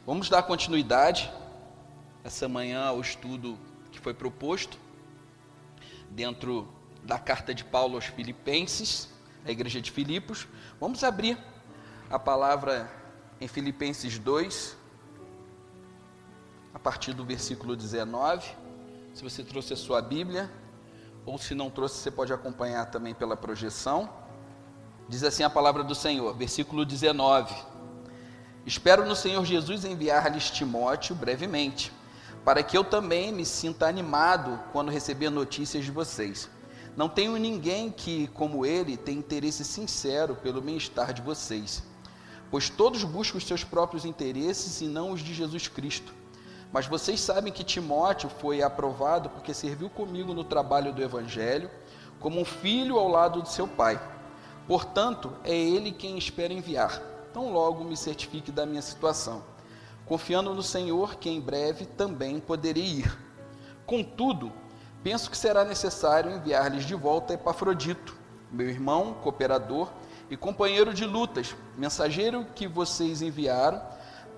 Vamos dar continuidade essa manhã ao estudo que foi proposto dentro da carta de Paulo aos Filipenses, a igreja de Filipos. Vamos abrir a palavra em Filipenses 2, a partir do versículo 19. Se você trouxe a sua Bíblia, ou se não trouxe, você pode acompanhar também pela projeção. Diz assim a palavra do Senhor, versículo 19: Espero no Senhor Jesus enviar-lhes Timóteo brevemente, para que eu também me sinta animado quando receber notícias de vocês. Não tenho ninguém que, como ele, tenha interesse sincero pelo bem-estar de vocês, pois todos buscam os seus próprios interesses e não os de Jesus Cristo. Mas vocês sabem que Timóteo foi aprovado porque serviu comigo no trabalho do Evangelho, como um filho ao lado de seu pai. Portanto, é ele quem espero enviar, tão logo me certifique da minha situação, confiando no Senhor que em breve também poderei ir. Contudo, penso que será necessário enviar-lhes de volta Epafrodito, meu irmão, cooperador e companheiro de lutas, mensageiro que vocês enviaram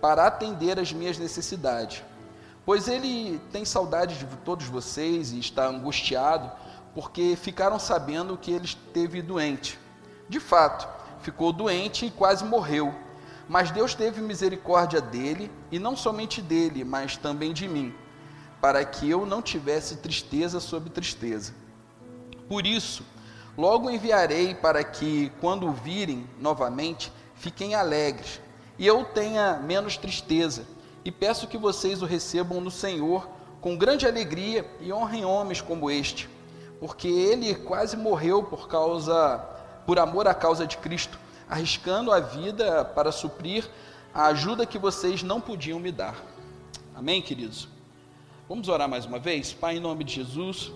para atender às minhas necessidades. Pois ele tem saudade de todos vocês e está angustiado, porque ficaram sabendo que ele esteve doente. De fato, ficou doente e quase morreu, mas Deus teve misericórdia dele, e não somente dele, mas também de mim, para que eu não tivesse tristeza sobre tristeza. Por isso, logo enviarei para que, quando o virem novamente, fiquem alegres, e eu tenha menos tristeza, e peço que vocês o recebam no Senhor com grande alegria e honrem homens como este, porque ele quase morreu por amor à causa de Cristo, arriscando a vida para suprir a ajuda que vocês não podiam me dar. Amém, queridos? Vamos orar mais uma vez? Pai, em nome de Jesus,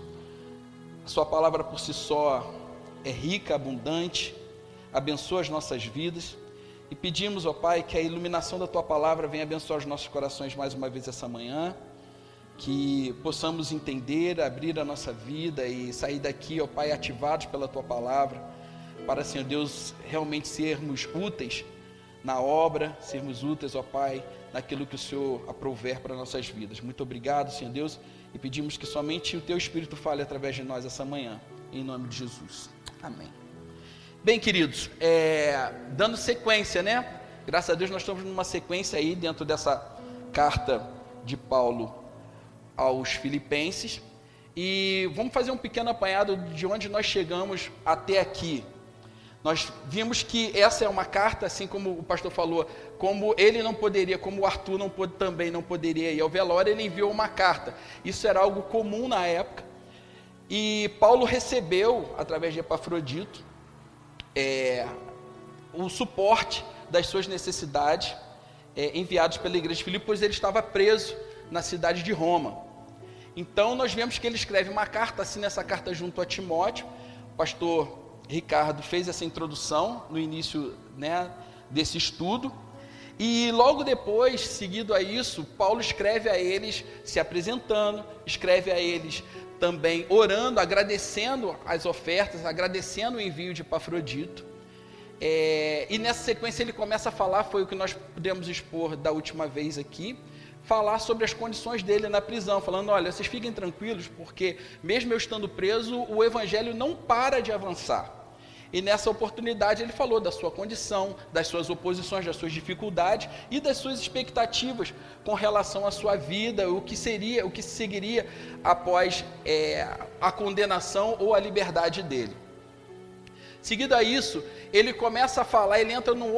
a sua palavra por si só é rica, abundante, abençoa as nossas vidas, e pedimos, ó Pai, que a iluminação da tua palavra venha abençoar os nossos corações mais uma vez essa manhã, que possamos entender, abrir a nossa vida e sair daqui, ó Pai, ativados pela tua palavra, para, Senhor Deus, realmente sermos úteis na obra, sermos úteis, ó Pai, naquilo que o Senhor aprouver para nossas vidas. Muito obrigado, Senhor Deus, e pedimos que somente o teu Espírito fale através de nós essa manhã, em nome de Jesus. Amém. Bem, queridos, dando sequência, né? Graças a Deus nós estamos numa sequência aí dentro dessa carta de Paulo aos Filipenses, e vamos fazer um pequeno apanhado de onde nós chegamos até aqui. Nós vimos que essa é uma carta, assim como o pastor falou, como ele não poderia, como o Arthur também não poderia ir ao velório, ele enviou uma carta. Isso era algo comum na época, e Paulo recebeu, através de Epafrodito, o suporte das suas necessidades, enviados pela igreja de Filipos, pois ele estava preso na cidade de Roma. Então nós vemos que ele escreve uma carta, assina essa carta junto a Timóteo. O pastor Ricardo fez essa introdução no início, né, desse estudo, e logo depois, seguido a isso, Paulo escreve a eles se apresentando, escreve a eles também orando, agradecendo as ofertas, agradecendo o envio de Epafrodito, e nessa sequência ele começa a falar, foi o que nós pudemos expor da última vez aqui, falar sobre as condições dele na prisão, falando, olha, vocês fiquem tranquilos, porque mesmo eu estando preso, o evangelho não para de avançar. E nessa oportunidade ele falou da sua condição, das suas oposições, das suas dificuldades e das suas expectativas com relação à sua vida, o que seguiria após a condenação ou a liberdade dele. Seguido a isso, ele começa a falar, ele entra numa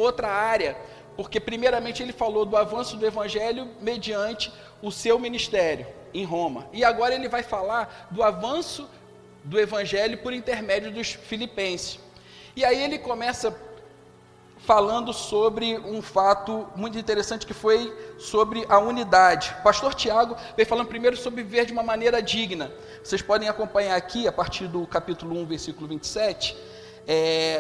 outra área, porque primeiramente ele falou do avanço do evangelho mediante o seu ministério em Roma. E agora ele vai falar do avanço do evangelho por intermédio dos filipenses. E aí ele começa falando sobre um fato muito interessante, que foi sobre a unidade. O pastor Tiago veio falando primeiro sobre viver de uma maneira digna. Vocês podem acompanhar aqui, a partir do capítulo 1, versículo 27,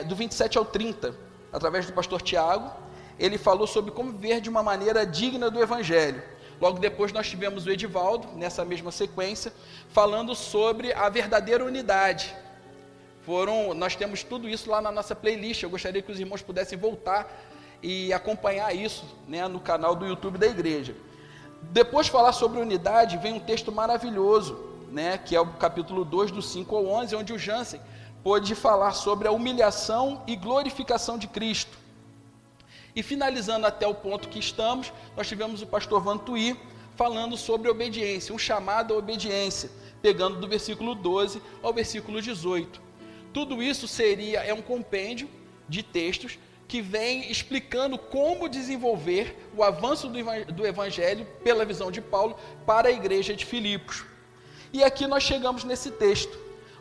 do 27 ao 30, através do pastor Tiago, ele falou sobre como viver de uma maneira digna do evangelho. Logo depois nós tivemos o Edivaldo, nessa mesma sequência, falando sobre a verdadeira unidade. Nós temos tudo isso lá na nossa playlist, eu gostaria que os irmãos pudessem voltar e acompanhar isso, né, no canal do YouTube da igreja. Depois de falar sobre unidade, vem um texto maravilhoso, né, que é o capítulo 2, do 5 ao 11, onde o Jansen pôde falar sobre a humilhação e glorificação de Cristo. E finalizando até o ponto que estamos, nós tivemos o pastor Vantuí falando sobre obediência, um chamado à obediência, pegando do versículo 12 ao versículo 18. Tudo isso é um compêndio de textos que vem explicando como desenvolver o avanço do Evangelho pela visão de Paulo para a igreja de Filipos. E aqui nós chegamos nesse texto,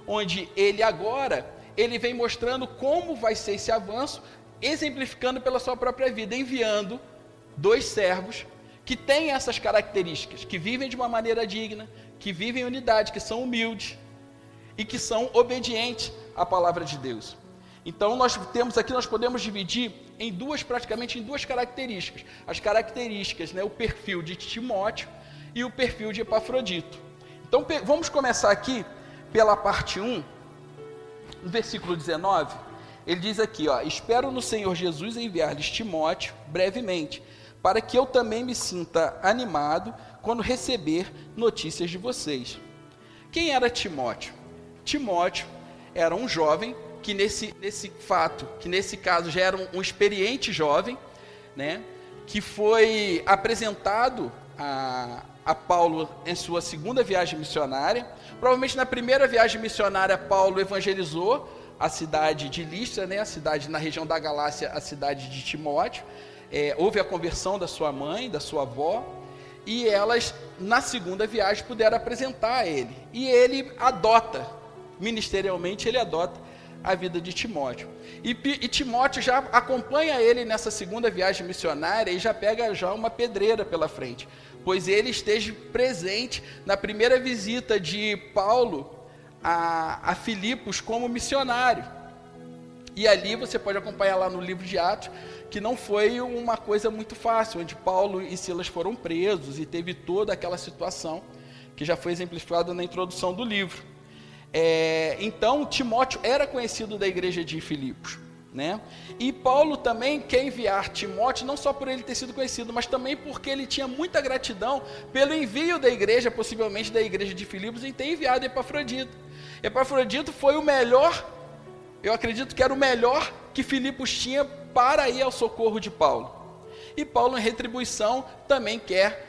onde ele vem mostrando como vai ser esse avanço, exemplificando pela sua própria vida, enviando 2 servos que têm essas características, que vivem de uma maneira digna, que vivem em unidade, que são humildes e que são obedientes à palavra de Deus. Então nós podemos dividir praticamente em duas características. As características, né, o perfil de Timóteo e o perfil de Epafrodito. Então vamos começar aqui pela parte 1, no versículo 19, ele diz aqui, espero no Senhor Jesus enviar-lhes Timóteo brevemente, para que eu também me sinta animado quando receber notícias de vocês. Quem era Timóteo? Timóteo era um jovem que nesse caso já era um experiente jovem, né, que foi apresentado a Paulo em sua segunda viagem missionária. Provavelmente na primeira viagem missionária Paulo evangelizou a cidade de Listra, né, a cidade na região da Galácia, a cidade de Timóteo. Houve a conversão da sua mãe, da sua avó, e elas na segunda viagem puderam apresentar a ele. E ele ministerialmente ele adota a vida de Timóteo. E Timóteo já acompanha ele nessa segunda viagem missionária e já pega uma pedreira pela frente, pois ele esteja presente na primeira visita de Paulo a Filipos como missionário. E ali você pode acompanhar lá no livro de Atos, que não foi uma coisa muito fácil, onde Paulo e Silas foram presos e teve toda aquela situação que já foi exemplificada na introdução do livro. Então Timóteo era conhecido da igreja de Filipos, né? E Paulo também quer enviar Timóteo, não só por ele ter sido conhecido, mas também porque ele tinha muita gratidão pelo envio da igreja, possivelmente da igreja de Filipos, em ter enviado Epafrodito. Epafrodito foi o melhor, eu acredito que era o melhor que Filipos tinha para ir ao socorro de Paulo. E Paulo, em retribuição, também quer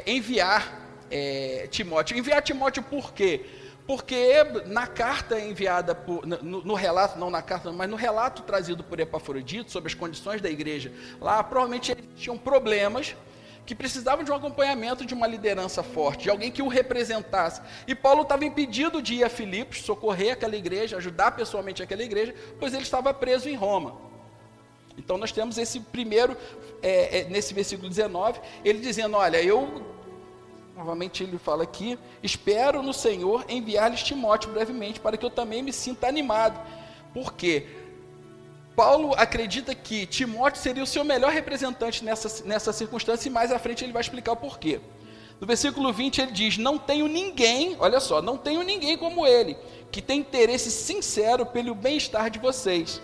enviar Timóteo. Enviar Timóteo por quê? Porque na carta enviada, no relato, não na carta, mas no relato trazido por Epafrodito sobre as condições da igreja, lá provavelmente eles tinham problemas que precisavam de um acompanhamento de uma liderança forte, de alguém que o representasse. E Paulo estava impedido de ir a Filipos, socorrer aquela igreja, ajudar pessoalmente aquela igreja, pois ele estava preso em Roma. Então nós temos esse primeiro, nesse versículo 19, ele dizendo, olha, novamente ele fala aqui, espero no Senhor enviar-lhes Timóteo brevemente, para que eu também me sinta animado. Por quê? Paulo acredita que Timóteo seria o seu melhor representante nessa circunstância, e mais à frente ele vai explicar o porquê. No versículo 20 ele diz, não tenho ninguém como ele, que tem interesse sincero pelo bem-estar de vocês.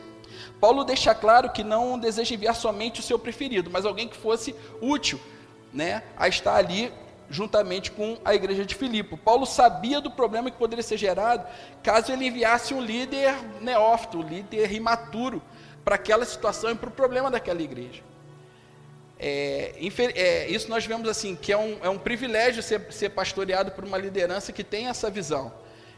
Paulo deixa claro que não deseja enviar somente o seu preferido, mas alguém que fosse útil, né, a estar ali juntamente com a igreja de Filipe. Paulo sabia do problema que poderia ser gerado caso ele enviasse um líder neófito, um líder imaturo para aquela situação e para o problema daquela igreja. Isso nós vemos assim, que é um privilégio ser pastoreado por uma liderança que tem essa visão,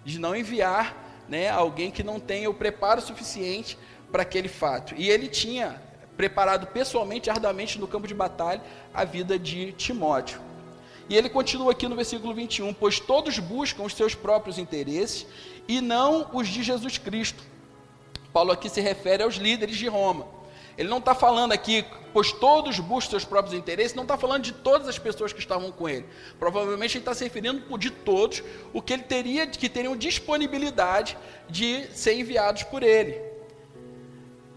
de não enviar, né, alguém que não tenha o preparo suficiente para aquele fato. E ele tinha preparado pessoalmente, arduamente no campo de batalha, a vida de Timóteo. E ele continua aqui no versículo 21, pois todos buscam os seus próprios interesses e não os de Jesus Cristo. Paulo aqui se refere aos líderes de Roma. Ele não está falando aqui, pois todos buscam seus próprios interesses, não está falando de todas as pessoas que estavam com ele. Provavelmente ele está se referindo de todos, o que ele que teriam disponibilidade de ser enviados por ele.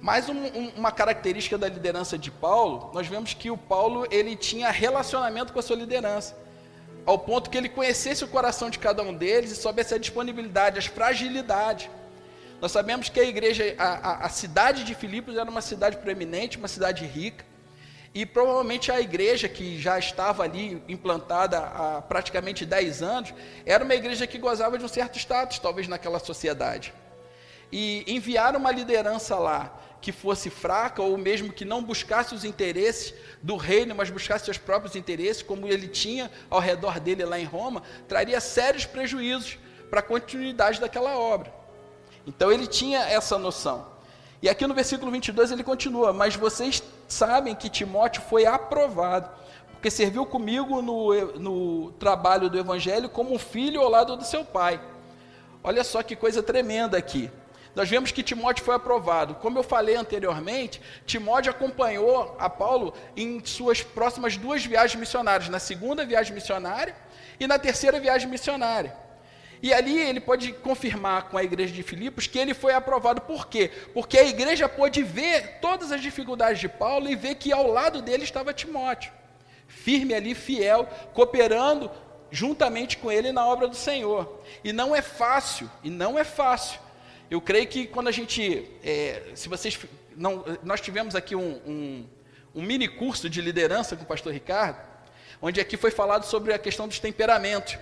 Mais uma característica da liderança de Paulo, nós vemos que o Paulo ele tinha relacionamento com a sua liderança, ao ponto que ele conhecesse o coração de cada um deles e soubesse a disponibilidade, as fragilidades. Nós sabemos que a igreja, a cidade de Filipos era uma cidade proeminente, uma cidade rica, e provavelmente a igreja que já estava ali implantada há praticamente 10 anos, era uma igreja que gozava de um certo status, talvez naquela sociedade. E enviar uma liderança lá que fosse fraca, ou mesmo que não buscasse os interesses do reino, mas buscasse seus próprios interesses, como ele tinha ao redor dele lá em Roma, traria sérios prejuízos para a continuidade daquela obra. Então ele tinha essa noção. E aqui no versículo 22 ele continua: mas vocês sabem que Timóteo foi aprovado, porque serviu comigo no trabalho do evangelho como um filho ao lado do seu pai. Olha só que coisa tremenda aqui. Nós vemos que Timóteo foi aprovado. Como eu falei anteriormente, Timóteo acompanhou a Paulo em suas próximas 2 viagens missionárias, na segunda viagem missionária e na terceira viagem missionária. E ali ele pode confirmar com a igreja de Filipos que ele foi aprovado. Por quê? Porque a igreja pôde ver todas as dificuldades de Paulo e ver que ao lado dele estava Timóteo, firme ali, fiel, cooperando juntamente com ele na obra do Senhor. E não é fácil, Eu creio que quando a gente, nós tivemos aqui um mini curso de liderança com o pastor Ricardo, onde aqui foi falado sobre a questão dos temperamentos.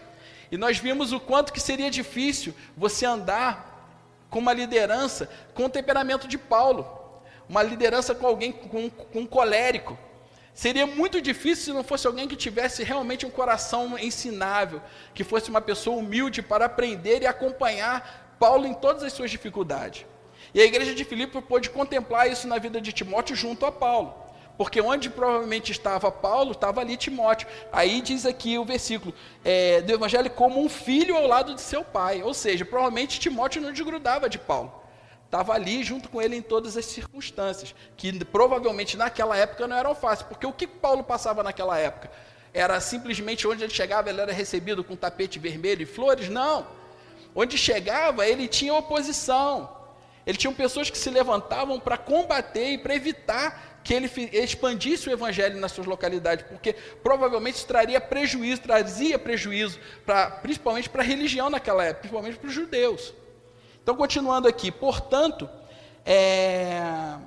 E nós vimos o quanto que seria difícil você andar com uma liderança com o temperamento de Paulo, uma liderança com alguém com um colérico. Seria muito difícil se não fosse alguém que tivesse realmente um coração ensinável, que fosse uma pessoa humilde para aprender e acompanhar Paulo em todas as suas dificuldades. E a igreja de Filipe pôde contemplar isso na vida de Timóteo junto a Paulo. Porque onde provavelmente estava Paulo, estava ali Timóteo. Aí diz aqui o versículo, do evangelho, como um filho ao lado de seu pai. Ou seja, provavelmente Timóteo não desgrudava de Paulo. Estava ali junto com ele em todas as circunstâncias, que provavelmente naquela época não eram fáceis. Porque o que Paulo passava naquela época? Era simplesmente onde ele chegava, ele era recebido com tapete vermelho e flores? Não. Onde chegava, ele tinha oposição. Ele tinha pessoas que se levantavam para combater e para evitar que ele expandisse o evangelho nas suas localidades, porque provavelmente isso trazia prejuízo, principalmente para a religião naquela época, principalmente para os judeus. Então, continuando aqui, portanto, é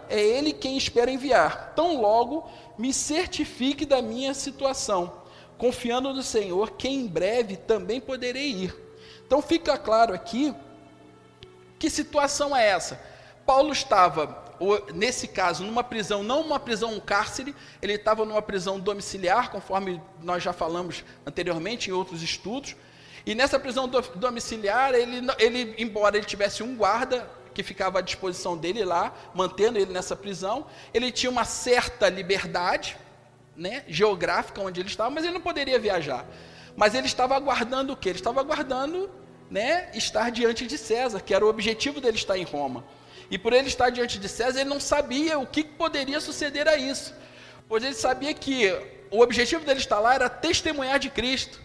ele quem espera enviar, tão logo me certifique da minha situação, confiando no Senhor, que em breve também poderei ir. Então, fica claro aqui, que situação é essa? Paulo estava, nesse caso, numa prisão, não uma prisão, um cárcere, ele estava numa prisão domiciliar, conforme nós já falamos anteriormente em outros estudos, e nessa prisão domiciliar, ele, embora ele tivesse um guarda que ficava à disposição dele lá, mantendo ele nessa prisão, ele tinha uma certa liberdade, né, geográfica onde ele estava, mas ele não poderia viajar. Mas ele estava aguardando o quê? Ele estava aguardando, né, estar diante de César, que era o objetivo dele estar em Roma. E por ele estar diante de César, ele não sabia o que poderia suceder a isso. Pois ele sabia que o objetivo dele estar lá era testemunhar de Cristo.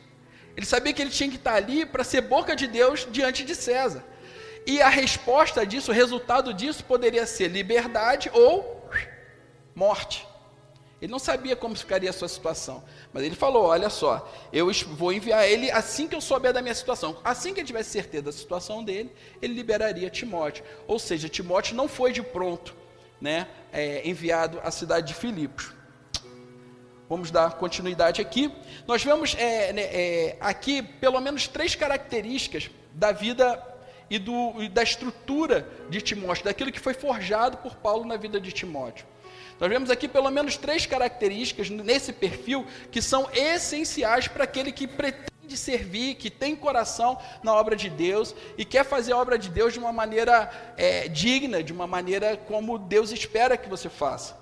Ele sabia que ele tinha que estar ali para ser boca de Deus diante de César. E a resposta disso, o resultado disso, poderia ser liberdade ou morte. Ele não sabia como ficaria a sua situação, mas ele falou, olha só, eu vou enviar ele assim que eu souber da minha situação. Assim que ele tivesse certeza da situação dele, ele liberaria Timóteo. Ou seja, Timóteo não foi de pronto, né, enviado à cidade de Filipos. Vamos dar continuidade aqui. Nós vemos aqui pelo menos 3 características da vida e da estrutura de Timóteo, daquilo que foi forjado por Paulo na vida de Timóteo. Nós vemos aqui pelo menos 3 características nesse perfil que são essenciais para aquele que pretende servir, que tem coração na obra de Deus e quer fazer a obra de Deus de uma maneira digna, de uma maneira como Deus espera que você faça.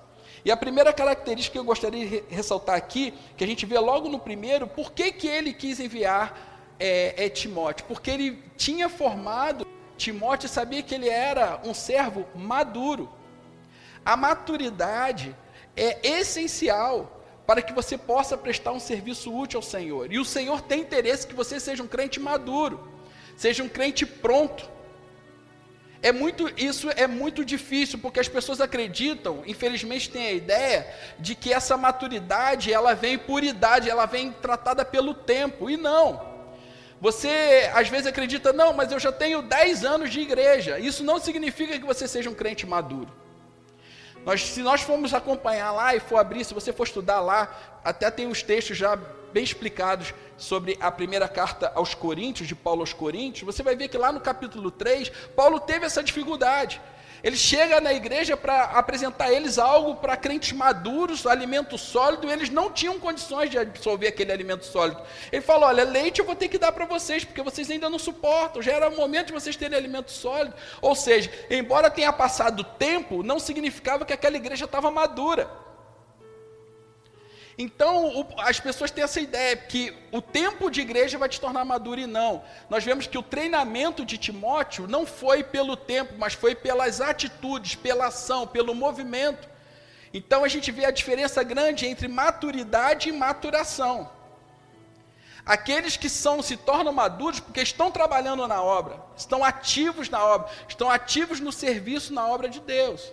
E a primeira característica que eu gostaria de ressaltar aqui, que a gente vê logo no primeiro, por que ele quis enviar Timóteo? Porque ele tinha formado Timóteo e sabia que ele era um servo maduro. A maturidade é essencial para que você possa prestar um serviço útil ao Senhor. E o Senhor tem interesse que você seja um crente maduro, seja um crente pronto. Isso é muito difícil, porque as pessoas acreditam, infelizmente têm a ideia, de que essa maturidade, ela vem por idade, ela vem tratada pelo tempo, e não. Você às vezes acredita, não, mas eu já tenho 10 anos de igreja. Isso não significa que você seja um crente maduro. Se nós formos acompanhar lá e for abrir, se você for estudar lá, até tem os textos já bem explicados sobre a primeira carta aos Coríntios, de Paulo aos Coríntios, você vai ver que lá no capítulo 3, Paulo teve essa dificuldade. Ele chega na igreja para apresentar a eles algo para crentes maduros, alimento sólido, e eles não tinham condições de absorver aquele alimento sólido. Ele falou, olha, leite eu vou ter que dar para vocês, porque vocês ainda não suportam, já era o momento de vocês terem alimento sólido. Ou seja, embora tenha passado tempo, não significava que aquela igreja estava madura. Então, as pessoas têm essa ideia que o tempo de igreja vai te tornar maduro, e não. Nós vemos que o treinamento de Timóteo não foi pelo tempo, mas foi pelas atitudes, pela ação, pelo movimento. Então, a gente vê a diferença grande entre maturidade e maturação. Aqueles que se tornam maduros porque estão trabalhando na obra, estão ativos na obra, estão ativos no serviço na obra de Deus.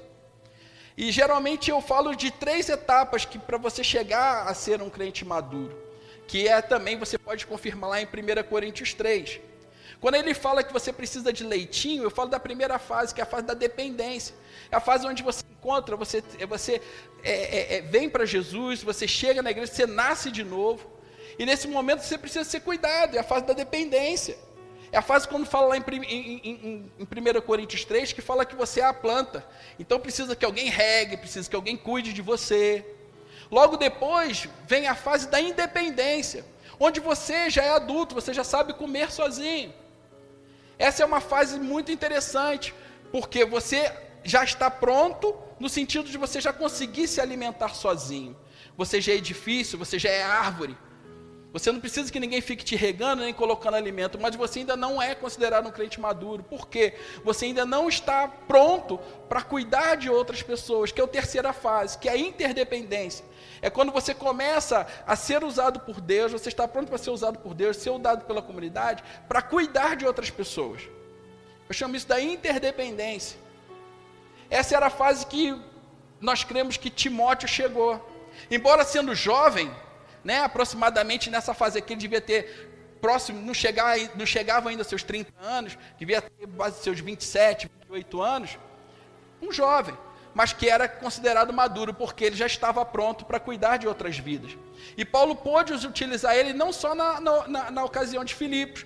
E geralmente eu falo de 3 etapas que para você chegar a ser um crente maduro, que é também, você pode confirmar lá em 1 Coríntios 3. Quando ele fala que você precisa de leitinho, eu falo da primeira fase, que é a fase da dependência. É a fase onde você encontra, você vem para Jesus, você chega na igreja, você nasce de novo. E nesse momento você precisa ser cuidado, é a fase da dependência. É a fase quando fala lá em 1 Coríntios 3, que fala que você é a planta. Então precisa que alguém regue, precisa que alguém cuide de você. Logo depois vem a fase da independência, onde você já é adulto, você já sabe comer sozinho. Essa é uma fase muito interessante, porque você já está pronto, no sentido de você já conseguir se alimentar sozinho. Você já é edifício, você já é árvore. Você não precisa que ninguém fique te regando nem colocando alimento, mas você ainda não é considerado um crente maduro. Por quê? Você ainda não está pronto para cuidar de outras pessoas, que é a terceira fase, que é a interdependência. É quando você começa a ser usado por Deus, você está pronto para ser usado por Deus, ser usado pela comunidade, para cuidar de outras pessoas. Eu chamo isso da interdependência. Essa era a fase que nós cremos que Timóteo chegou. Embora sendo jovem, aproximadamente nessa fase aqui, ele devia ter próximo, não chegava ainda aos seus 30 anos, devia ter quase seus 27, 28 anos, um jovem, mas que era considerado maduro, porque ele já estava pronto para cuidar de outras vidas. E Paulo pôde utilizar ele não só na ocasião de Filipos.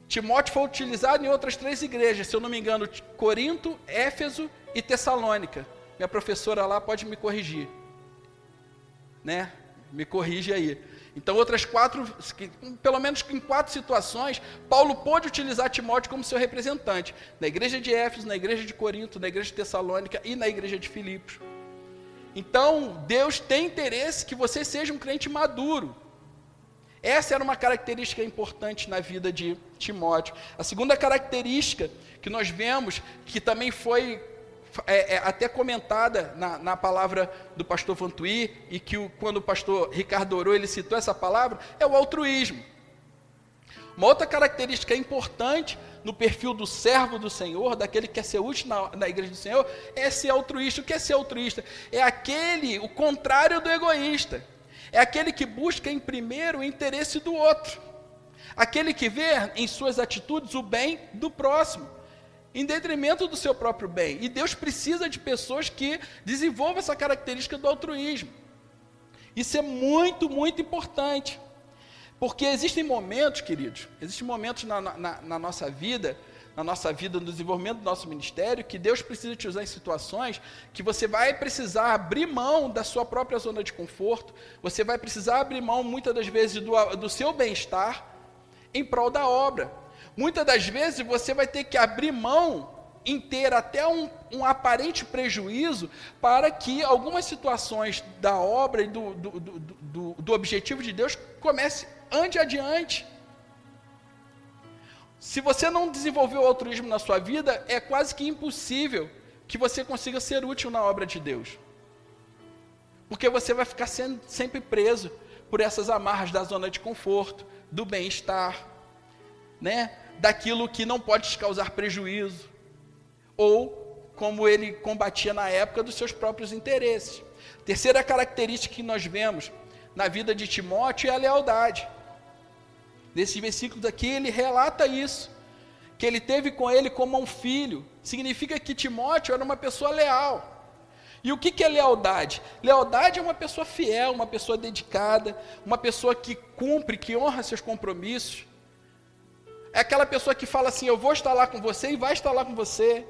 Timóteo foi utilizado em outras 3 igrejas, se eu não me engano, Corinto, Éfeso e Tessalônica. Minha professora lá pode me corrigir, me corrige aí. Então, outras 4, pelo menos em 4 situações, Paulo pôde utilizar Timóteo como seu representante, na igreja de Éfeso, na igreja de Corinto, na igreja de Tessalônica e na igreja de Filipos. Então, Deus tem interesse que você seja um crente maduro. Essa era uma característica importante na vida de Timóteo. A segunda característica que nós vemos, que também foi até comentada na palavra do pastor Vantuí, e que quando o pastor Ricardo orou, ele citou essa palavra, é o altruísmo. Uma outra característica importante no perfil do servo do Senhor, daquele que quer ser útil na igreja do Senhor, é ser altruísta. O que é ser altruísta? É o contrário do egoísta. É aquele que busca em primeiro o interesse do outro. Aquele que vê em suas atitudes o bem do próximo, em detrimento do seu próprio bem. E Deus precisa de pessoas que desenvolvam essa característica do altruísmo. Isso é muito, muito importante. Porque existem momentos, queridos, na nossa vida, no desenvolvimento do nosso ministério, que Deus precisa te usar em situações que você vai precisar abrir mão da sua própria zona de conforto, você vai precisar abrir mão, muitas das vezes, do seu bem-estar, em prol da obra. Muitas das vezes você vai ter que abrir mão em ter até um aparente prejuízo para que algumas situações da obra e do objetivo de Deus ande adiante. Se você não desenvolver o altruísmo na sua vida, é quase que impossível que você consiga ser útil na obra de Deus. Porque você vai ficar sendo sempre preso por essas amarras da zona de conforto, do bem-estar, daquilo que não pode te causar prejuízo, ou, como ele combatia na época, dos seus próprios interesses. Terceira característica que nós vemos na vida de Timóteo é a lealdade. Nesses versículos aqui ele relata isso, que ele teve com ele como um filho. Significa que Timóteo era uma pessoa leal. E o que é lealdade? Lealdade é uma pessoa fiel, uma pessoa dedicada, uma pessoa que cumpre, que honra seus compromissos. É aquela pessoa que fala assim, eu vou estar lá com você e vai estar lá com você.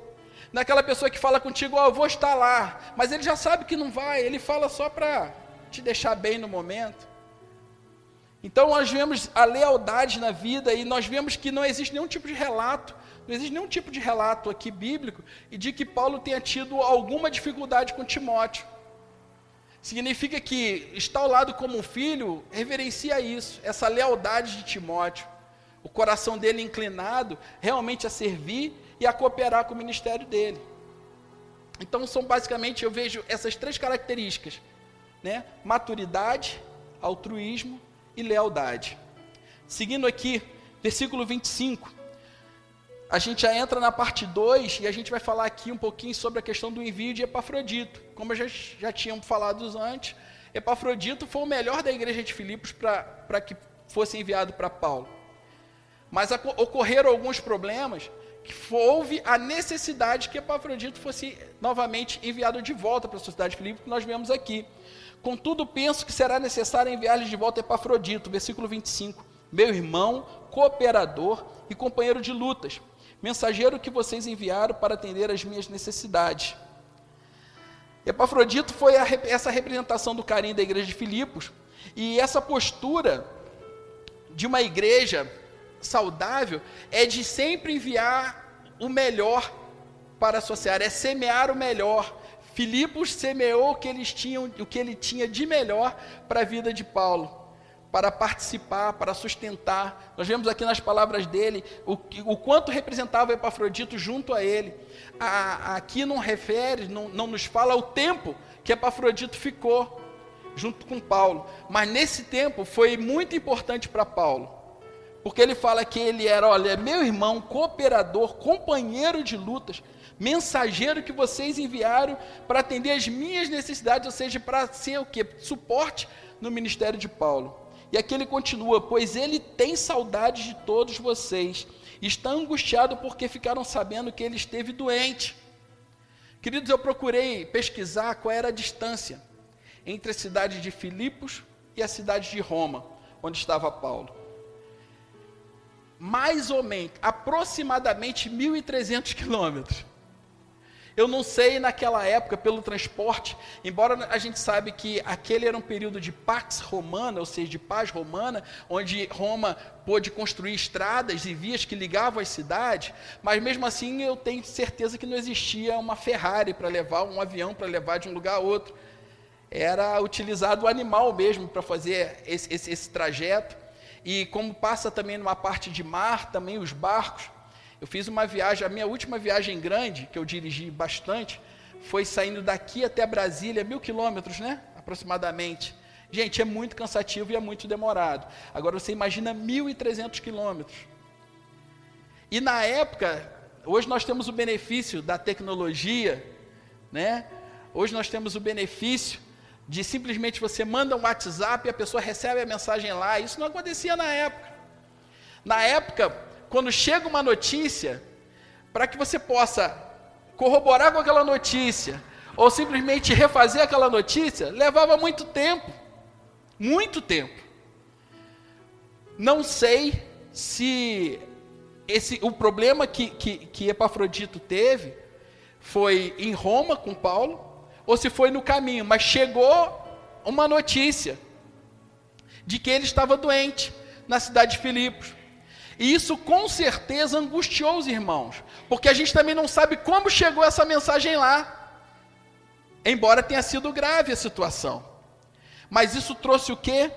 Não é aquela pessoa que fala contigo, eu vou estar lá, mas ele já sabe que não vai, ele fala só para te deixar bem no momento. Então nós vemos a lealdade na vida e nós vemos que não existe nenhum tipo de relato, não existe nenhum tipo de relato aqui bíblico e de que Paulo tenha tido alguma dificuldade com Timóteo. Significa que estar ao lado como um filho reverencia isso, essa lealdade de Timóteo. O coração dele inclinado realmente a servir e a cooperar com o ministério dele. Então são basicamente, eu vejo essas três características, né? Maturidade, altruísmo e lealdade. Seguindo aqui, versículo 25, a gente já entra na parte 2 e a gente vai falar aqui um pouquinho sobre a questão do envio de Epafrodito. Como já tínhamos falado antes, Epafrodito foi o melhor da igreja de Filipos para que fosse enviado para Paulo. Mas ocorreram alguns problemas que houve a necessidade que Epafrodito fosse novamente enviado de volta para a sociedade de Filipos, que nós vemos aqui. Contudo, penso que será necessário enviar-lhes de volta Epafrodito, versículo 25, meu irmão, cooperador e companheiro de lutas, mensageiro que vocês enviaram para atender às minhas necessidades. Epafrodito foi essa representação do carinho da igreja de Filipos, e essa postura de uma igreja saudável é de sempre enviar o melhor para a sua seara, é semear o melhor. Filipos semeou o que ele tinha de melhor para a vida de Paulo, para participar, para sustentar. Nós vemos aqui nas palavras dele o quanto representava Epafrodito junto a ele. Aqui não refere, não nos fala o tempo que Epafrodito ficou junto com Paulo, mas nesse tempo foi muito importante para Paulo, porque ele fala que ele era, olha, meu irmão, cooperador, companheiro de lutas, mensageiro que vocês enviaram para atender as minhas necessidades, ou seja, para ser o quê? Suporte no ministério de Paulo. E aqui ele continua, pois ele tem saudade de todos vocês, está angustiado porque ficaram sabendo que ele esteve doente. Queridos, eu procurei pesquisar qual era a distância entre a cidade de Filipos e a cidade de Roma, onde estava Paulo. Mais ou menos, aproximadamente 1.300 quilômetros. Eu não sei naquela época, pelo transporte, embora a gente sabe que aquele era um período de Pax Romana, ou seja, de paz romana, onde Roma pôde construir estradas e vias que ligavam as cidades, mas mesmo assim eu tenho certeza que não existia uma Ferrari para levar, um avião para levar de um lugar a outro. Era utilizado o animal mesmo para fazer esse trajeto, e como passa também numa parte de mar, também os barcos. Eu fiz uma viagem, a minha última viagem grande, que eu dirigi bastante, foi saindo daqui até Brasília, 1.000 quilômetros, né? Aproximadamente. Gente, é muito cansativo e é muito demorado. Agora você imagina 1.300 quilômetros. E na época, hoje nós temos o benefício da tecnologia, né? Hoje nós temos o benefício de simplesmente você manda um WhatsApp e a pessoa recebe a mensagem lá. Isso não acontecia na época. Na época, quando chega uma notícia, para que você possa corroborar com aquela notícia, ou simplesmente refazer aquela notícia, levava muito tempo. Muito tempo. Não sei se o problema que Epafrodito teve foi em Roma com Paulo, ou se foi no caminho, mas chegou uma notícia de que ele estava doente na cidade de Filipos. E isso com certeza angustiou os irmãos, porque a gente também não sabe como chegou essa mensagem lá, embora tenha sido grave a situação. Mas isso trouxe o quê?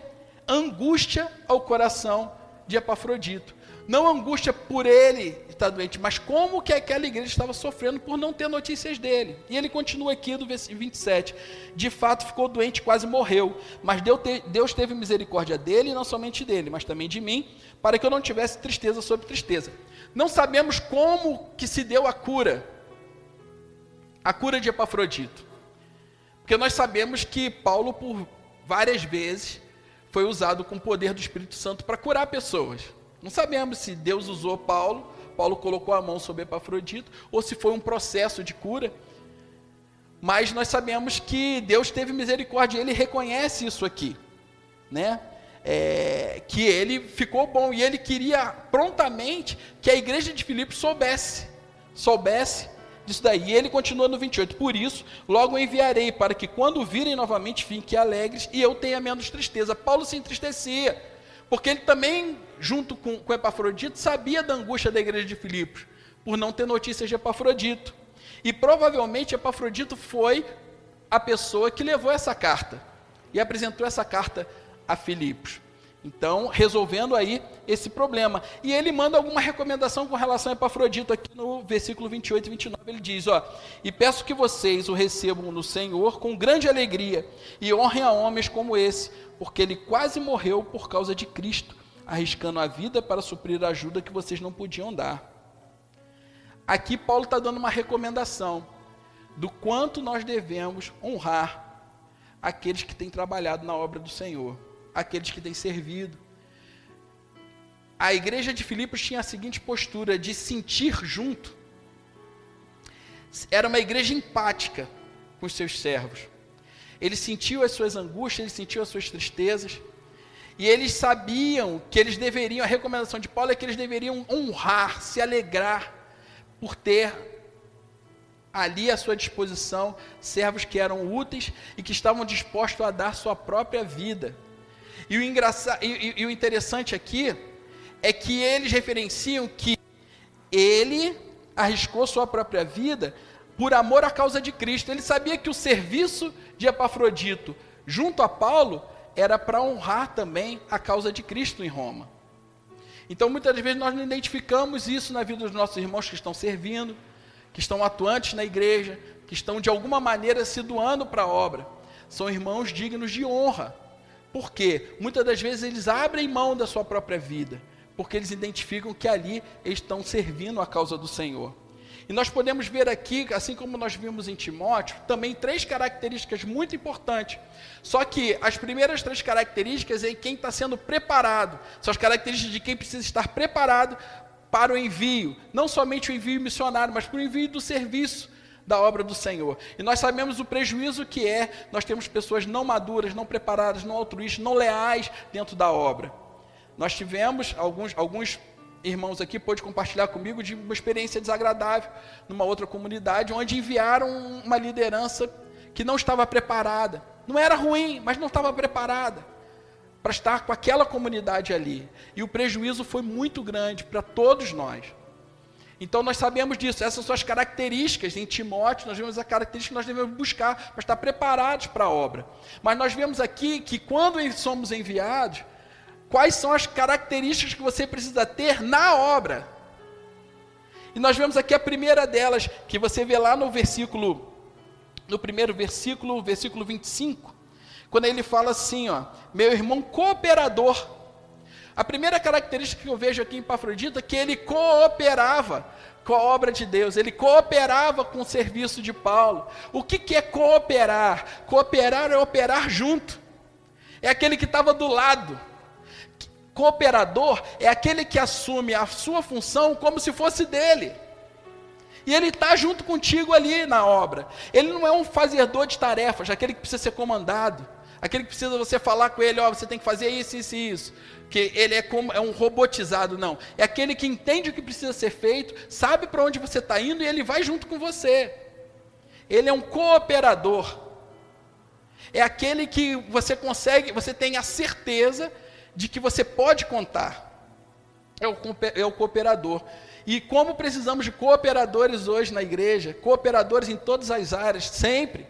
Angústia ao coração de Epafrodito. Não angústia por ele estar doente, mas como que aquela igreja estava sofrendo por não ter notícias dele. E ele continua aqui do versículo 27. De fato ficou doente, quase morreu, mas Deus teve misericórdia dele, e não somente dele, mas também de mim, para que eu não tivesse tristeza sobre tristeza. Não sabemos como que se deu a cura de Epafrodito. Porque nós sabemos que Paulo, por várias vezes, foi usado com o poder do Espírito Santo para curar pessoas. Não sabemos se Deus usou Paulo, Paulo colocou a mão sobre Epafrodito, ou se foi um processo de cura. Mas nós sabemos que Deus teve misericórdia, ele reconhece isso aqui, né? Que ele ficou bom, e ele queria prontamente que a igreja de Filipos soubesse disso daí. E ele continua no 28, por isso, logo enviarei, para que quando virem novamente, fiquem alegres, e eu tenha menos tristeza. Paulo se entristecia, porque ele também, junto com Epafrodito, sabia da angústia da igreja de Filipos, por não ter notícias de Epafrodito. E provavelmente Epafrodito foi a pessoa que levou essa carta, e apresentou essa carta a Filipos. Então, resolvendo aí esse problema. E ele manda alguma recomendação com relação a Epafrodito, aqui no versículo 28 e 29, ele diz, e peço que vocês o recebam no Senhor com grande alegria, e honrem a homens como esse, porque ele quase morreu por causa de Cristo, arriscando a vida para suprir a ajuda que vocês não podiam dar. Aqui Paulo está dando uma recomendação do quanto nós devemos honrar aqueles que têm trabalhado na obra do Senhor, aqueles que têm servido. A igreja de Filipos tinha a seguinte postura de sentir junto. Era uma igreja empática com os seus servos. Eles sentiam as suas angústias, eles sentiam as suas tristezas, e eles sabiam que eles deveriam, a recomendação de Paulo é que eles deveriam honrar, se alegrar por ter ali à sua disposição servos que eram úteis e que estavam dispostos a dar sua própria vida. E o interessante aqui é que eles referenciam que ele arriscou sua própria vida por amor à causa de Cristo. Ele sabia que o serviço de Epafrodito junto a Paulo era para honrar também a causa de Cristo em Roma. Então, muitas vezes, nós não identificamos isso na vida dos nossos irmãos que estão servindo, que estão atuantes na igreja, que estão, de alguma maneira, se doando para a obra. São irmãos dignos de honra. Por quê? Muitas das vezes, eles abrem mão da sua própria vida, porque eles identificam que ali eles estão servindo a causa do Senhor. E nós podemos ver aqui, assim como nós vimos em Timóteo, também 3 características muito importantes. Só que as primeiras 3 características é quem está sendo preparado. São as características de quem precisa estar preparado para o envio. Não somente o envio missionário, mas para o envio do serviço da obra do Senhor. E nós sabemos o prejuízo que nós temos pessoas não maduras, não preparadas, não altruístas, não leais dentro da obra. Nós tivemos alguns irmãos aqui pôde compartilhar comigo de uma experiência desagradável numa outra comunidade, onde enviaram uma liderança que não estava preparada. Não era ruim, mas não estava preparada para estar com aquela comunidade ali. E o prejuízo foi muito grande para todos nós. Então nós sabemos disso, essas são as características. Em Timóteo nós vemos a característica que nós devemos buscar para estar preparados para a obra. Mas nós vemos aqui que quando somos enviados, quais são as características que você precisa ter na obra? E nós vemos aqui a primeira delas, que você vê lá no primeiro versículo, versículo 25, quando ele fala assim, meu irmão cooperador. A primeira característica que eu vejo aqui em Epafrodito é que ele cooperava com a obra de Deus, ele cooperava com o serviço de Paulo. O que é cooperar? Cooperar é operar junto, é aquele que estava do lado. Cooperador é aquele que assume a sua função como se fosse dele. E ele está junto contigo ali na obra. Ele não é um fazedor de tarefas, aquele que precisa ser comandado, aquele que precisa você falar com ele, você tem que fazer isso, isso e isso. Que ele é um robotizado, não. É aquele que entende o que precisa ser feito, sabe para onde você está indo e ele vai junto com você. Ele é um cooperador. É aquele que você tem a certeza de que você pode contar. É o cooperador. E como precisamos de cooperadores hoje na igreja, cooperadores em todas as áreas, sempre.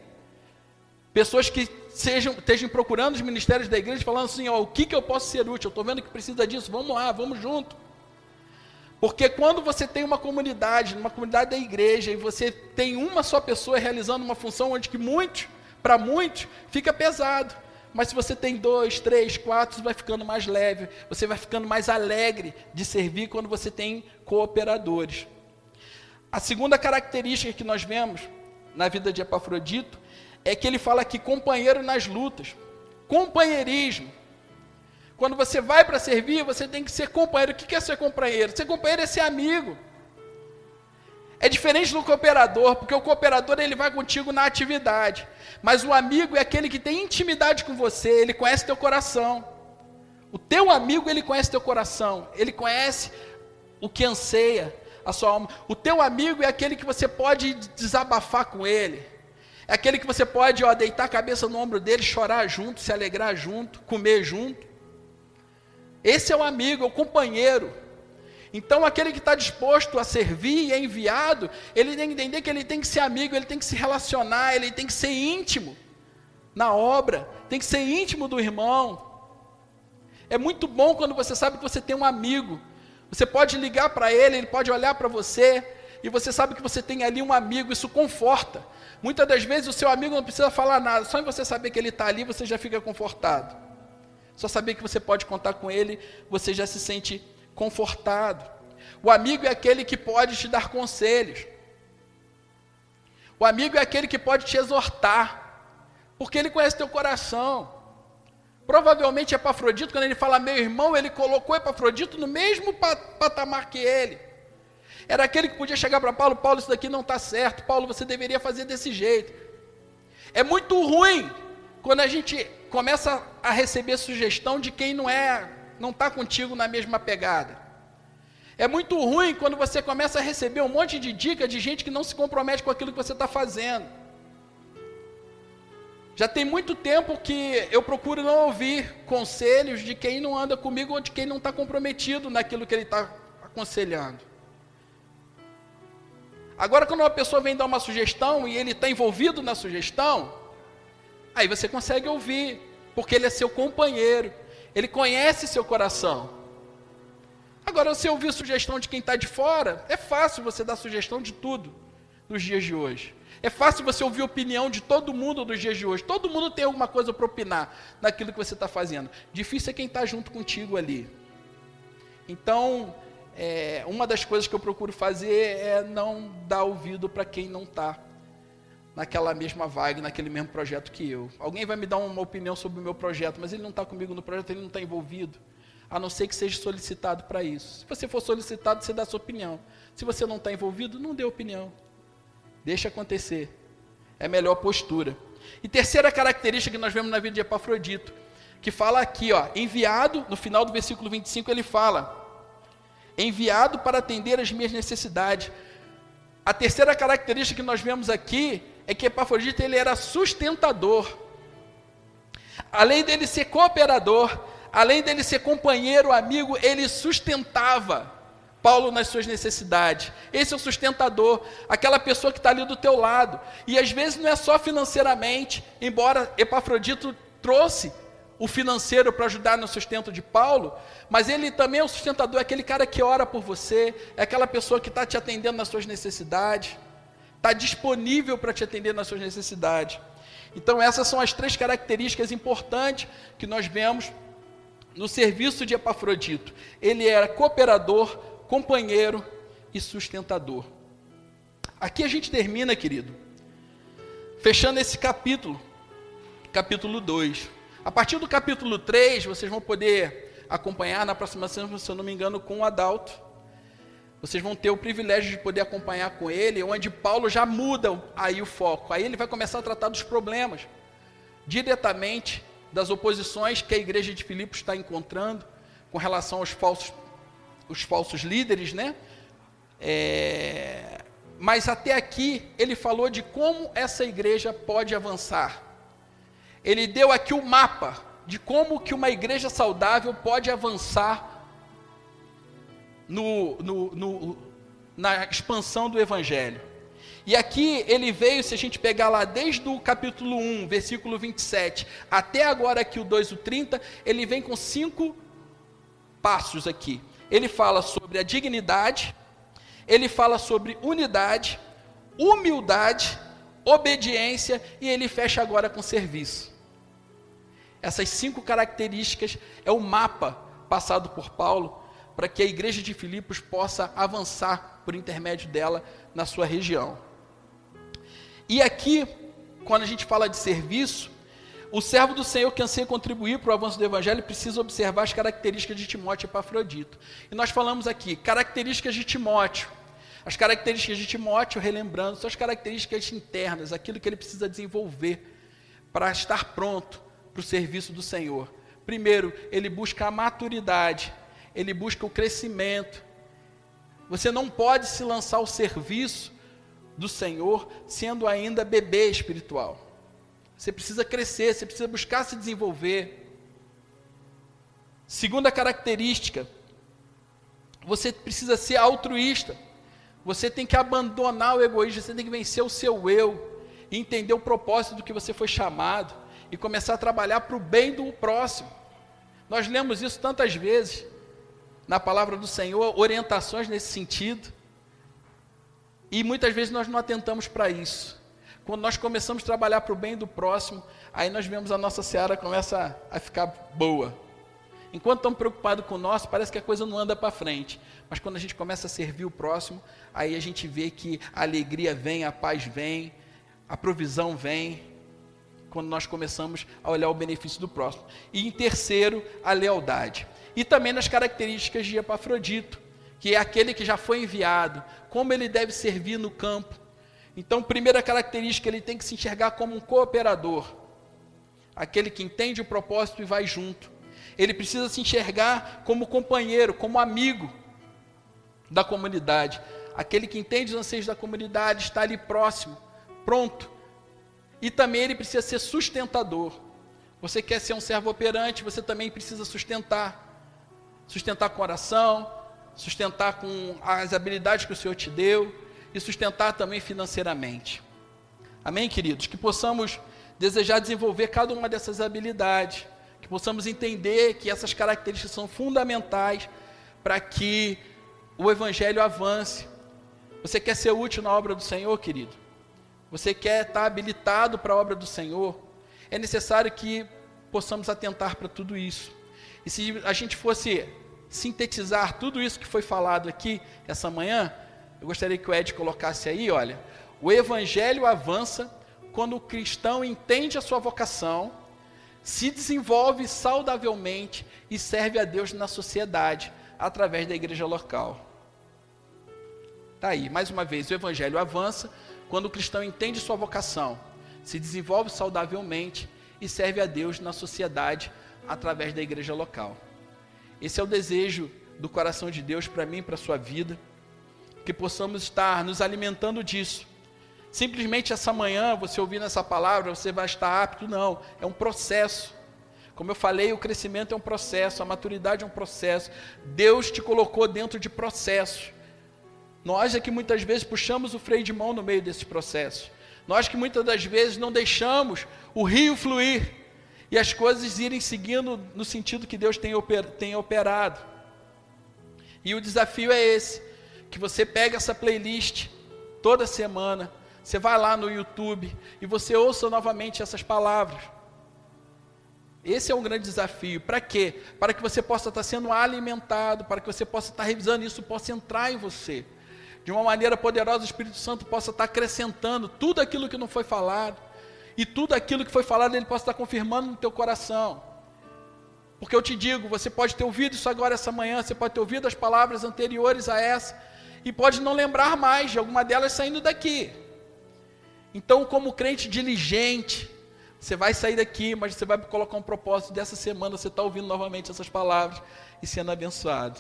Pessoas que estejam procurando os ministérios da igreja, falando assim, o que eu posso ser útil? Eu estou vendo que precisa disso, vamos lá, vamos junto. Porque quando você tem uma comunidade da igreja, e você tem uma só pessoa realizando uma função onde para muitos, fica pesado. Mas se você tem 2, 3, 4, você vai ficando mais leve, você vai ficando mais alegre de servir quando você tem cooperadores. A segunda característica que nós vemos na vida de Epafrodito é que ele fala aqui companheiro nas lutas, companheirismo. Quando você vai para servir, você tem que ser companheiro. O que é ser companheiro? Ser companheiro é ser amigo. É diferente do cooperador, porque o cooperador ele vai contigo na atividade. Mas o amigo é aquele que tem intimidade com você, ele conhece teu coração. O teu amigo, ele conhece teu coração, ele conhece o que anseia a sua alma. O teu amigo é aquele que você pode desabafar com ele. É aquele que você pode deitar a cabeça no ombro dele, chorar junto, se alegrar junto, comer junto. Esse é o amigo, é o companheiro. Então aquele que está disposto a servir e é enviado, ele tem que entender que ele tem que ser amigo, ele tem que se relacionar, ele tem que ser íntimo na obra, tem que ser íntimo do irmão. É muito bom quando você sabe que você tem um amigo. Você pode ligar para ele, ele pode olhar para você, e você sabe que você tem ali um amigo, isso conforta. Muitas das vezes o seu amigo não precisa falar nada, só em você saber que ele está ali, você já fica confortado. Só saber que você pode contar com ele, você já se sente confortado. O amigo é aquele que pode te dar conselhos. O amigo é aquele que pode te exortar, porque ele conhece teu coração. Provavelmente Epafrodito, quando ele fala meu irmão, ele colocou Epafrodito no mesmo patamar que ele. Era aquele que podia chegar para Paulo, Paulo, isso daqui não está certo, Paulo, você deveria fazer desse jeito. É muito ruim quando a gente começa a receber sugestão de quem não está contigo na mesma pegada. É muito ruim quando você começa a receber um monte de dica de gente que não se compromete com aquilo que você está fazendo. Já tem muito tempo que eu procuro não ouvir conselhos de quem não anda comigo ou de quem não está comprometido naquilo que ele está aconselhando. Agora, quando uma pessoa vem dar uma sugestão e ele está envolvido na sugestão, aí você consegue ouvir, porque ele é seu companheiro, ele conhece seu coração. Agora, se ouvir sugestão de quem está de fora, é fácil você dar sugestão de tudo nos dias de hoje. É fácil você ouvir a opinião de todo mundo dos dias de hoje. Todo mundo tem alguma coisa para opinar naquilo que você está fazendo. Difícil é quem está junto contigo ali. Então, uma das coisas que eu procuro fazer é não dar ouvido para quem não está naquela mesma vibe, naquele mesmo projeto que eu. Alguém vai me dar uma opinião sobre o meu projeto, mas ele não está comigo no projeto, ele não está envolvido. A não ser que seja solicitado para isso. Se você for solicitado, você dá a sua opinião. Se você não está envolvido, não dê opinião. Deixa acontecer. É a melhor postura. E terceira característica que nós vemos na vida de Epafrodito, que fala aqui, enviado, no final do versículo 25 ele fala, enviado para atender as minhas necessidades. A terceira característica que nós vemos aqui é que Epafrodito ele era sustentador. Além dele ser cooperador, além dele ser companheiro, amigo, ele sustentava Paulo nas suas necessidades. Esse é o sustentador, aquela pessoa que está ali do teu lado. E às vezes não é só financeiramente, embora Epafrodito trouxe o financeiro para ajudar no sustento de Paulo, mas ele também é o sustentador, é aquele cara que ora por você, é aquela pessoa que está te atendendo nas suas necessidades, está disponível para te atender nas suas necessidades. Então essas são as três características importantes que nós vemos no serviço de Epafrodito. Ele era cooperador, companheiro e sustentador. Aqui a gente termina, querido, fechando esse capítulo 2. A partir do capítulo 3, vocês vão poder acompanhar na próxima semana, se eu não me engano, com o Adalto. Vocês vão ter o privilégio de poder acompanhar com ele, onde Paulo já muda aí o foco. Aí ele vai começar a tratar dos problemas, diretamente das oposições que a igreja de Filipos está encontrando com relação aos falsos líderes, né? Mas até aqui ele falou de como essa igreja pode avançar. Ele deu aqui o mapa de como que uma igreja saudável pode avançar na expansão do evangelho. E aqui ele veio, se a gente pegar lá desde o capítulo 1, versículo 27, até agora aqui o 2, o 30, ele vem com 5 passos aqui. Ele fala sobre a dignidade, ele fala sobre unidade, humildade, obediência e ele fecha agora com serviço. Essas 5 características é o mapa passado por Paulo para que a igreja de Filipos possa avançar por intermédio dela na sua região. E aqui, quando a gente fala de serviço, O servo do Senhor que anseia contribuir para o avanço do Evangelho precisa observar as características de Timóteo e Epafrodito. E nós falamos aqui, características de Timóteo. As características de Timóteo, relembrando, são as características internas, aquilo que ele precisa desenvolver para estar pronto para o serviço do Senhor. Primeiro, ele busca a maturidade, ele busca o crescimento. Você não pode se lançar ao serviço do Senhor sendo ainda bebê espiritual. Você precisa crescer, você precisa buscar se desenvolver. Segunda característica, você precisa ser altruísta. Você tem que abandonar o egoísmo, você tem que vencer o seu eu, e entender o propósito do que você foi chamado, e começar a trabalhar para o bem do próximo. Nós lemos isso tantas vezes, na palavra do Senhor, orientações nesse sentido, e muitas vezes nós não atentamos para isso. Quando nós começamos a trabalhar para o bem do próximo, aí nós vemos a nossa seara começa a ficar boa. Enquanto estamos preocupados com o nosso, parece que a coisa não anda para frente. Mas quando a gente começa a servir o próximo, aí a gente vê que a alegria vem, a paz vem, a provisão vem, quando nós começamos a olhar o benefício do próximo. E em terceiro, a lealdade. E também nas características de Epafrodito, que é aquele que já foi enviado, como ele deve servir no campo. Então, primeira característica, ele tem que se enxergar como um cooperador, aquele que entende o propósito e vai junto. Ele precisa se enxergar como companheiro, como amigo da comunidade, aquele que entende os anseios da comunidade, está ali próximo, pronto. E também ele precisa ser sustentador. Você quer ser um servo operante, você também precisa sustentar com oração, sustentar com as habilidades que o Senhor te deu, e sustentar também financeiramente. Amém, queridos? Que possamos desejar desenvolver cada uma dessas habilidades, que possamos entender que essas características são fundamentais para que o Evangelho avance. Você quer ser útil na obra do Senhor, querido? Você quer estar habilitado para a obra do Senhor? É necessário que possamos atentar para tudo isso. E se a gente fosse sintetizar tudo isso que foi falado aqui essa manhã, eu gostaria que o Ed colocasse aí, olha, o Evangelho avança quando o cristão entende a sua vocação, se desenvolve saudavelmente e serve a Deus na sociedade, através da igreja local. Está aí, mais uma vez, o Evangelho avança quando o cristão entende sua vocação, se desenvolve saudavelmente e serve a Deus na sociedade, através da igreja local. Esse é o desejo do coração de Deus para mim e para a sua vida, que possamos estar nos alimentando disso. Simplesmente essa manhã, você ouvindo essa palavra, você vai estar apto? Não, é um processo. Como eu falei, o crescimento é um processo, a maturidade é um processo. Deus te colocou dentro de processos. Nós é que muitas vezes puxamos o freio de mão no meio desses processos. Nós que muitas das vezes não deixamos o rio fluir e as coisas irem seguindo no sentido que Deus tem operado. E o desafio é esse, que você pega essa playlist toda semana, você vai lá no YouTube e você ouça novamente essas palavras. Esse é um grande desafio. Para quê? Para que você possa estar sendo alimentado, para que você possa estar revisando isso, possa entrar em você. De uma maneira poderosa, o Espírito Santo possa estar acrescentando tudo aquilo que não foi falado. E tudo aquilo que foi falado, ele possa estar confirmando no teu coração. Porque eu te digo, você pode ter ouvido isso agora essa manhã, você pode ter ouvido as palavras anteriores a essa, e pode não lembrar mais de alguma delas saindo daqui. Então, como crente diligente, você vai sair daqui, mas você vai colocar um propósito dessa semana, você está ouvindo novamente essas palavras e sendo abençoado.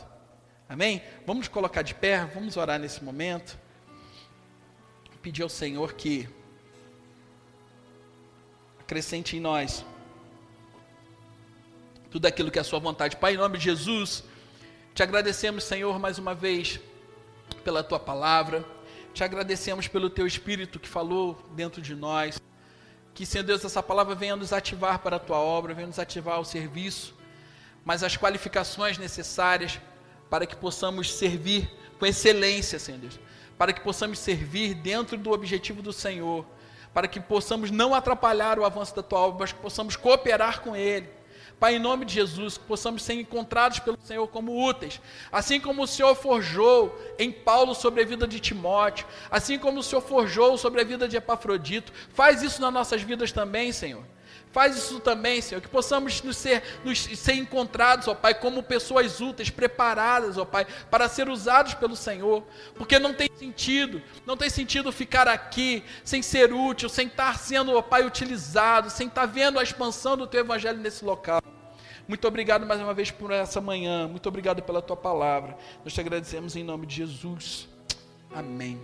Amém? Vamos colocar de pé, vamos orar nesse momento. Pedir ao Senhor que acrescente em nós tudo aquilo que é a sua vontade. Pai, em nome de Jesus, te agradecemos, Senhor, mais uma vez, pela tua palavra, te agradecemos pelo teu Espírito que falou dentro de nós, que, Senhor Deus, essa palavra venha nos ativar para a tua obra, venha nos ativar ao serviço, mas as qualificações necessárias para que possamos servir com excelência, Senhor Deus, para que possamos servir dentro do objetivo do Senhor, para que possamos não atrapalhar o avanço da tua obra, mas que possamos cooperar com Ele. Pai, em nome de Jesus, que possamos ser encontrados pelo Senhor como úteis, assim como o Senhor forjou em Paulo sobre a vida de Timóteo, assim como o Senhor forjou sobre a vida de Epafrodito, faz isso nas nossas vidas também, Senhor. Faz isso também, Senhor, que possamos ser encontrados, ó Pai, como pessoas úteis, preparadas, ó Pai, para ser usados pelo Senhor, porque não tem sentido ficar aqui sem ser útil, sem estar sendo, ó Pai, utilizado, sem estar vendo a expansão do Teu Evangelho nesse local. Muito obrigado mais uma vez por essa manhã, muito obrigado pela Tua palavra, nós te agradecemos em nome de Jesus, amém.